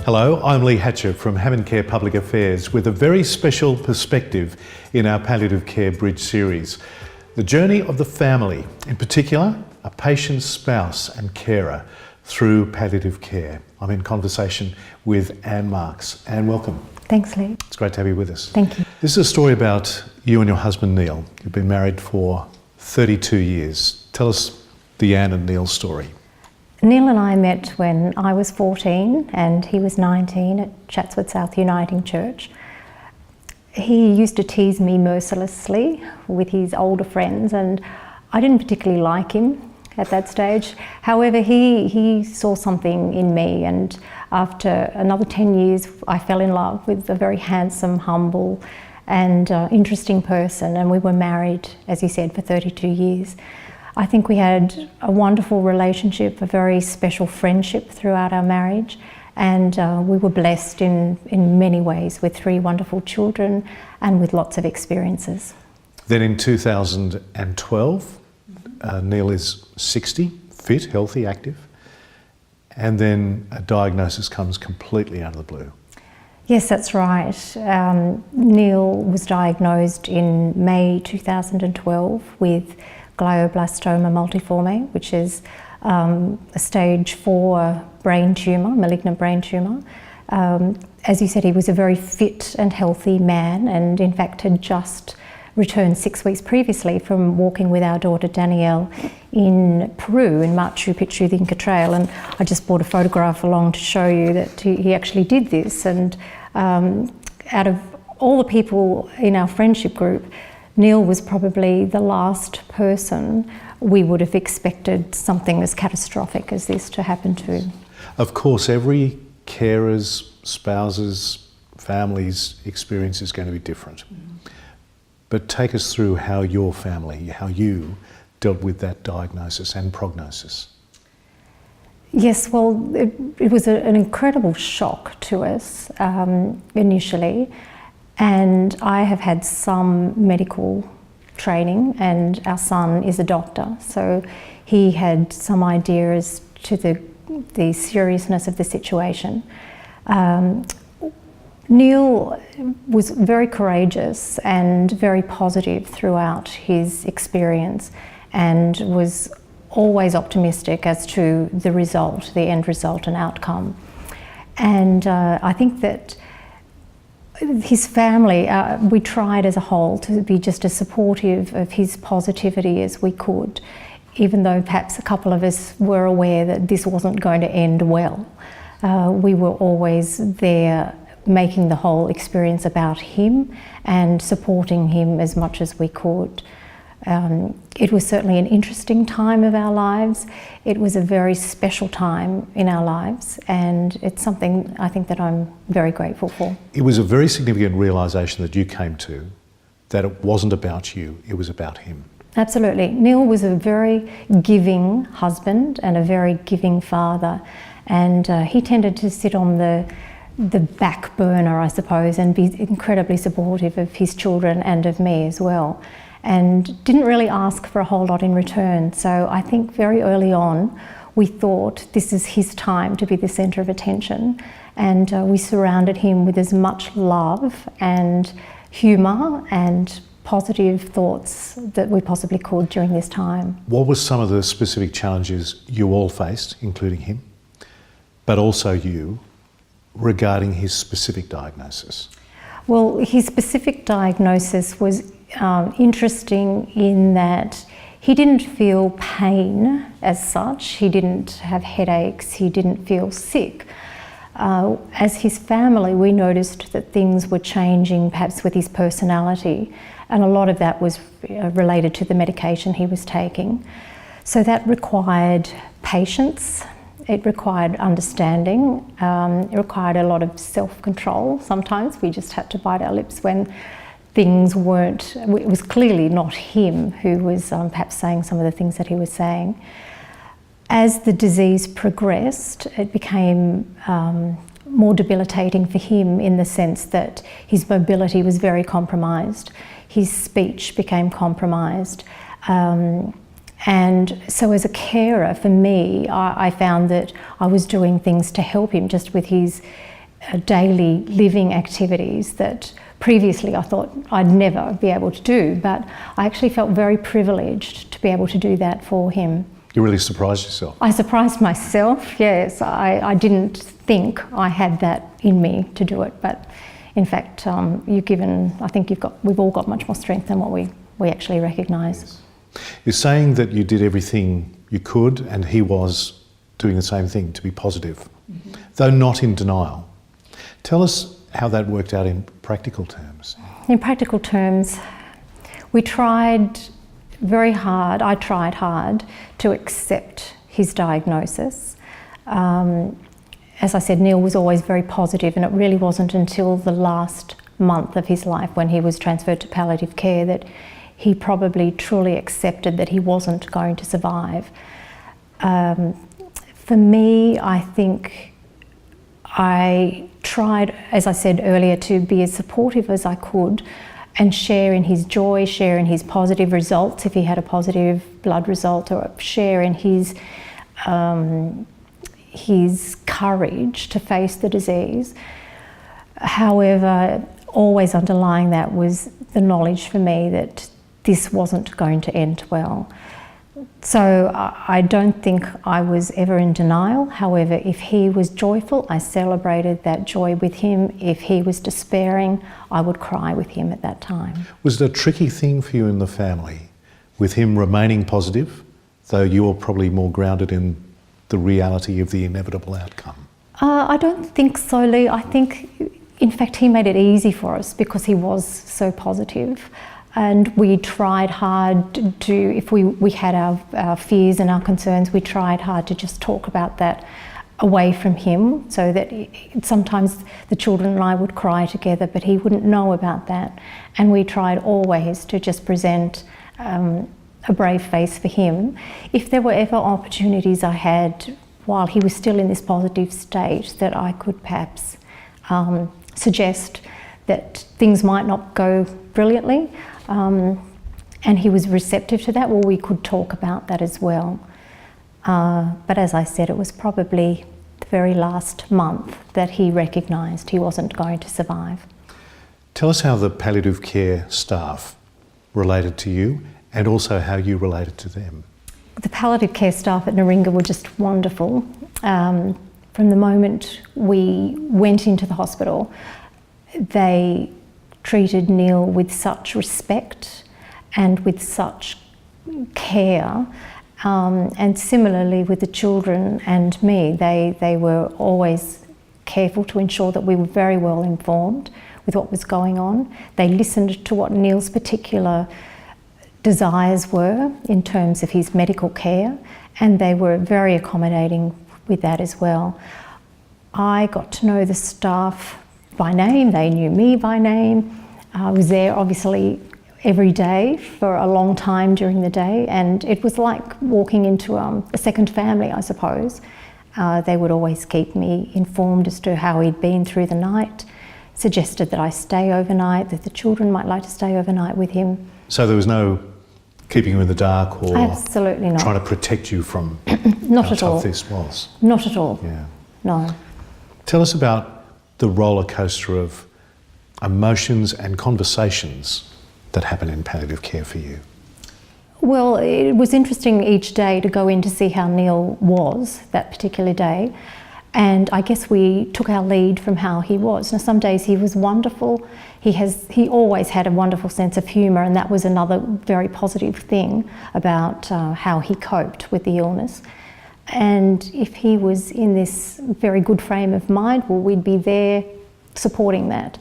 Hello, I'm Lee Hatcher from Hammond Care Public Affairs with a very special perspective in our Palliative Care Bridge series. The journey of the family, in particular, a patient's spouse and carer through palliative care. I'm in conversation with Anne Marks. Anne, welcome. Thanks, Lee. It's great to have you with us. Thank you. This is a story about you and your husband Neil. You've been married for 32 years. Tell us the Anne and Neil story. Neil and I met when I was 14 and he was 19 at Chatswood South Uniting Church. He used to tease me mercilessly with his older friends, and I didn't particularly like him at that stage. However, he saw something in me, and after another 10 years I fell in love with a very handsome, humble and interesting person, and we were married, as you said, for 32 years. I think we had a wonderful relationship, a very special friendship throughout our marriage, and we were blessed in many ways with 3 wonderful children and with lots of experiences. Then in 2012, Neil is 60, fit, healthy, active, and then a diagnosis comes completely out of the blue. Yes, that's right. Neil was diagnosed in May 2012 with glioblastoma multiforme, which is a stage 4 brain tumour, malignant brain tumour. As you said, he was a very fit and healthy man, and in fact had just returned 6 weeks previously from walking with our daughter Danielle in Peru, in Machu Picchu, the Inca Trail, and I just brought a photograph along to show you that he actually did this. And out of all the people in our friendship group, Neil was probably the last person we would have expected something as catastrophic as this to happen to. Of course, every carer's, spouse's, family's experience is going to be different. But take us through how your family, how you dealt with that diagnosis and prognosis. Yes, well, it was an incredible shock to us initially. And I have had some medical training, and our son is a doctor, so he had some idea as to the seriousness of the situation. Neil was very courageous and very positive throughout his experience, and was always optimistic as to the result, the end result and outcome. And I think that his family, we tried as a whole to be just as supportive of his positivity as we could, even though perhaps a couple of us were aware that this wasn't going to end well. We were always there making the whole experience about him and supporting him as much as we could. It was certainly an interesting time of our lives. It was a very special time in our lives, and it's something I think that I'm very grateful for. It was a very significant realisation that you came to, that it wasn't about you, it was about him. Absolutely. Neil was a very giving husband and a very giving father, and he tended to sit on the back burner, I suppose, and be incredibly supportive of his children and of me as well, and didn't really ask for a whole lot in return. So I think very early on we thought this is his time to be the centre of attention, and we surrounded him with as much love and humour and positive thoughts that we possibly could during this time. What were some of the specific challenges you all faced, including him, but also you, regarding his specific diagnosis? Well, his specific diagnosis was interesting in that he didn't feel pain as such, he didn't have headaches, he didn't feel sick. As his family, we noticed that things were changing perhaps with his personality, and a lot of that was related to the medication he was taking. So that required patience, it required understanding, it required a lot of self-control. Sometimes we just had to bite our lips when things weren't, it was clearly not him who was perhaps saying some of the things that he was saying. As the disease progressed, it became more debilitating for him in the sense that his mobility was very compromised. His speech became compromised. And so as a carer for me, I found that I was doing things to help him just with his daily living activities that previously I thought I'd never be able to do, but I actually felt very privileged to be able to do that for him. You really surprised yourself. I surprised myself, yes. I didn't think I had that in me to do it, but in fact, we've all got much more strength than what we actually recognise. Yes. You're saying that you did everything you could and he was doing the same thing, to be positive, though not in denial. Tell us how that worked out in practical terms. In practical terms, we tried very hard, I tried hard to accept his diagnosis. As I said, Neil was always very positive, and it really wasn't until the last month of his life when he was transferred to palliative care that he probably truly accepted that he wasn't going to survive. For me, I think I tried, as I said earlier, to be as supportive as I could and share in his joy, share in his positive results if he had a positive blood result, or share in his courage to face the disease. However, always underlying that was the knowledge for me that this wasn't going to end well. So I don't think I was ever in denial. However, if he was joyful, I celebrated that joy with him. If he was despairing, I would cry with him at that time. Was it a tricky thing for you in the family, with him remaining positive, though you were probably more grounded in the reality of the inevitable outcome? I don't think so, Lee. I think, in fact, he made it easy for us because he was so positive. And we tried hard to, if we had our fears and our concerns, we tried hard to just talk about that away from him, so that sometimes the children and I would cry together, but he wouldn't know about that. And we tried always to just present a brave face for him. If there were ever opportunities I had while he was still in this positive state that I could perhaps suggest that things might not go brilliantly, and he was receptive to that, well, we could talk about that as well. But as I said, it was probably the very last month that he recognised he wasn't going to survive. Tell us how the palliative care staff related to you and also how you related to them. The palliative care staff at Naringa were just wonderful. From the moment we went into the hospital, they treated Neil with such respect and with such care, and similarly with the children and me, they were always careful to ensure that we were very well informed with what was going on. They listened to what Neil's particular desires were in terms of his medical care, and they were very accommodating with that as well. I got to know the staff by name, they knew me by name. I was there obviously every day for a long time during the day, and it was like walking into a second family, I suppose. They would always keep me informed as to how he'd been through the night, suggested that I stay overnight, that the children might like to stay overnight with him. So there was no keeping you in the dark or absolutely not. Trying to protect you from not how at all. tough this was? Not at all. Yeah. No. Tell us about the roller coaster of emotions and conversations that happen in palliative care for you. Well, it was interesting each day to go in to see how Neil was that particular day, and I guess we took our lead from how he was. Now, some days he was wonderful. He always had a wonderful sense of humour, and that was another very positive thing about how he coped with the illness. And if he was in this very good frame of mind, well, we'd be there supporting that.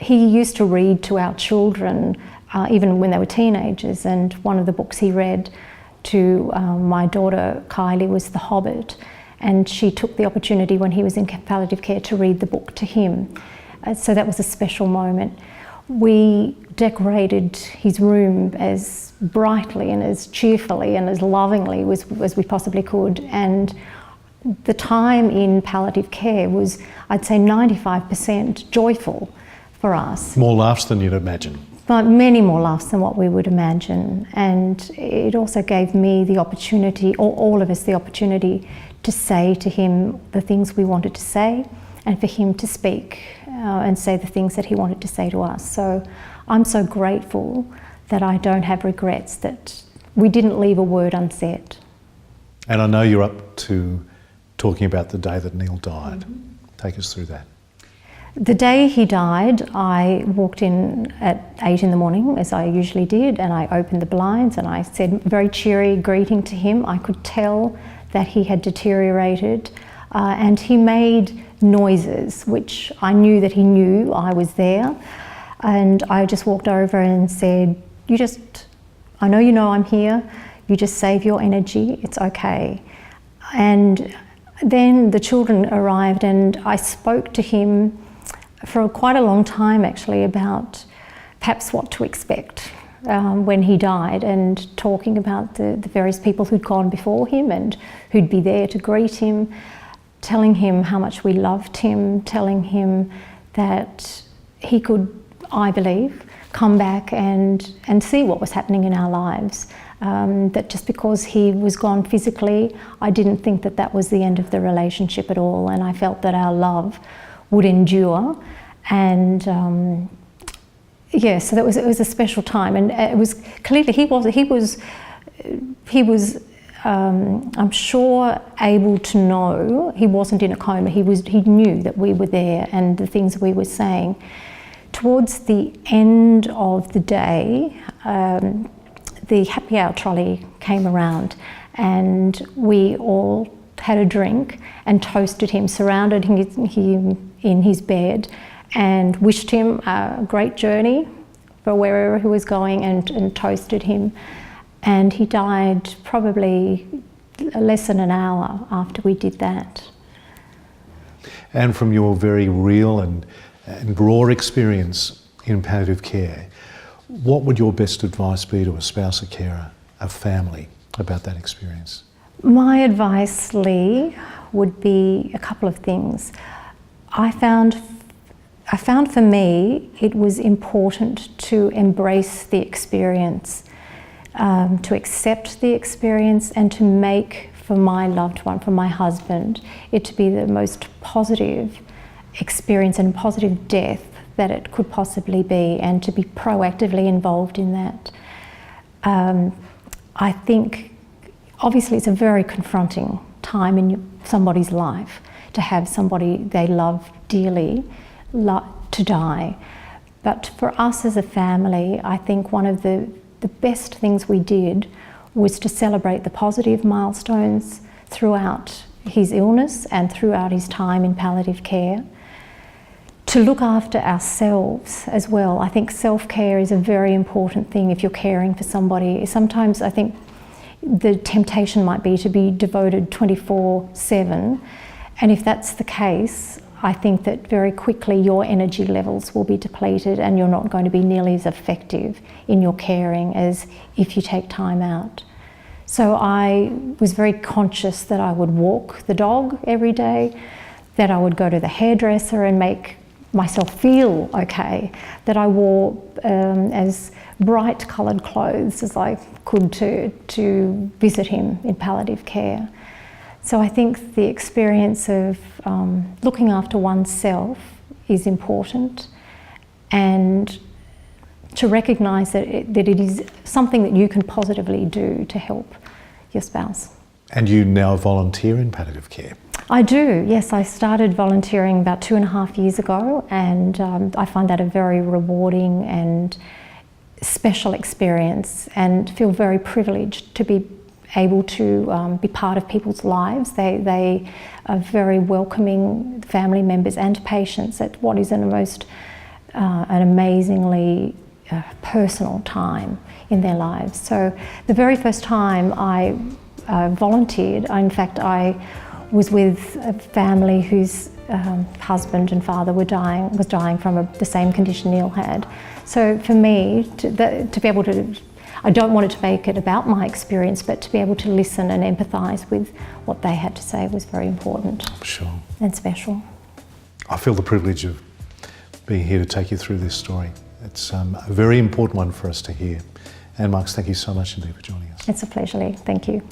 He used to read to our children, even when they were teenagers, and one of the books he read to my daughter Kylie was The Hobbit, and she took the opportunity when he was in palliative care to read the book to him. So that was a special moment. We decorated his room as brightly and as cheerfully and as lovingly as we possibly could, and the time in palliative care was, I'd say, 95% joyful for us. More laughs than you'd imagine. But many more laughs than what we would imagine, and it also gave me the opportunity, or all of us the opportunity, to say to him the things we wanted to say, and for him to speak and say the things that he wanted to say to us. So I'm so grateful that I don't have regrets, that we didn't leave a word unsaid. And I know you're up to talking about the day that Neil died. Mm-hmm. Take us through that. The day he died, I walked in at 8 in the morning, as I usually did, and I opened the blinds and I said a very cheery greeting to him. I could tell that he had deteriorated, and he made noises, which I knew that he knew I was there. And I just walked over and said, I know I'm here, you just save your energy, it's okay. And then the children arrived and I spoke to him for quite a long time actually about perhaps what to expect when he died, and talking about the various people who'd gone before him and who'd be there to greet him, telling him how much we loved him, telling him that he could, I believe, come back and see what was happening in our lives. That just because he was gone physically, I didn't think that that was the end of the relationship at all, and I felt that our love would endure. And so it was a special time, and it was clearly he was I'm sure able to know he wasn't in a coma. He knew that we were there and the things we were saying. Towards the end of the day, the happy hour trolley came around and we all had a drink and toasted him, surrounded him in his bed and wished him a great journey for wherever he was going, and toasted him. And he died probably less than an hour after we did that. And from your very real and raw experience in palliative care, what would your best advice be to a spouse, a carer, a family about that experience? My advice, Lee, would be a couple of things. I found for me it was important to embrace the experience, to accept the experience, and to make for my loved one, for my husband, it to be the most positive experience and positive death that it could possibly be, and to be proactively involved in that. I think obviously it's a very confronting time in somebody's life to have somebody they love dearly to die. But for us as a family, I think one of the best things we did was to celebrate the positive milestones throughout his illness and throughout his time in palliative care. To look after ourselves as well. I think self-care is a very important thing if you're caring for somebody. Sometimes I think the temptation might be to be devoted 24/7, and if that's the case, I think that very quickly your energy levels will be depleted and you're not going to be nearly as effective in your caring as if you take time out. So I was very conscious that I would walk the dog every day, that I would go to the hairdresser and make myself feel okay, that I wore as bright coloured clothes as I could to visit him in palliative care. So I think the experience of looking after oneself is important, and to recognise that it is something that you can positively do to help your spouse. And you now volunteer in palliative care? I do, yes. I started volunteering about 2.5 years ago, and I find that a very rewarding and special experience, and feel very privileged to be able to be part of people's lives. They are very welcoming, family members and patients, at what is an amazingly personal time in their lives. So the very first time I volunteered, in fact I was with a family whose husband and father was dying from the same condition Neil had. So for me, to be able to, I don't want it to make it about my experience, but to be able to listen and empathise with what they had to say was very important. Sure. And special. I feel the privilege of being here to take you through this story. It's a very important one for us to hear. Anne Marks, thank you so much indeed for joining us. It's a pleasure, Lee. Thank you.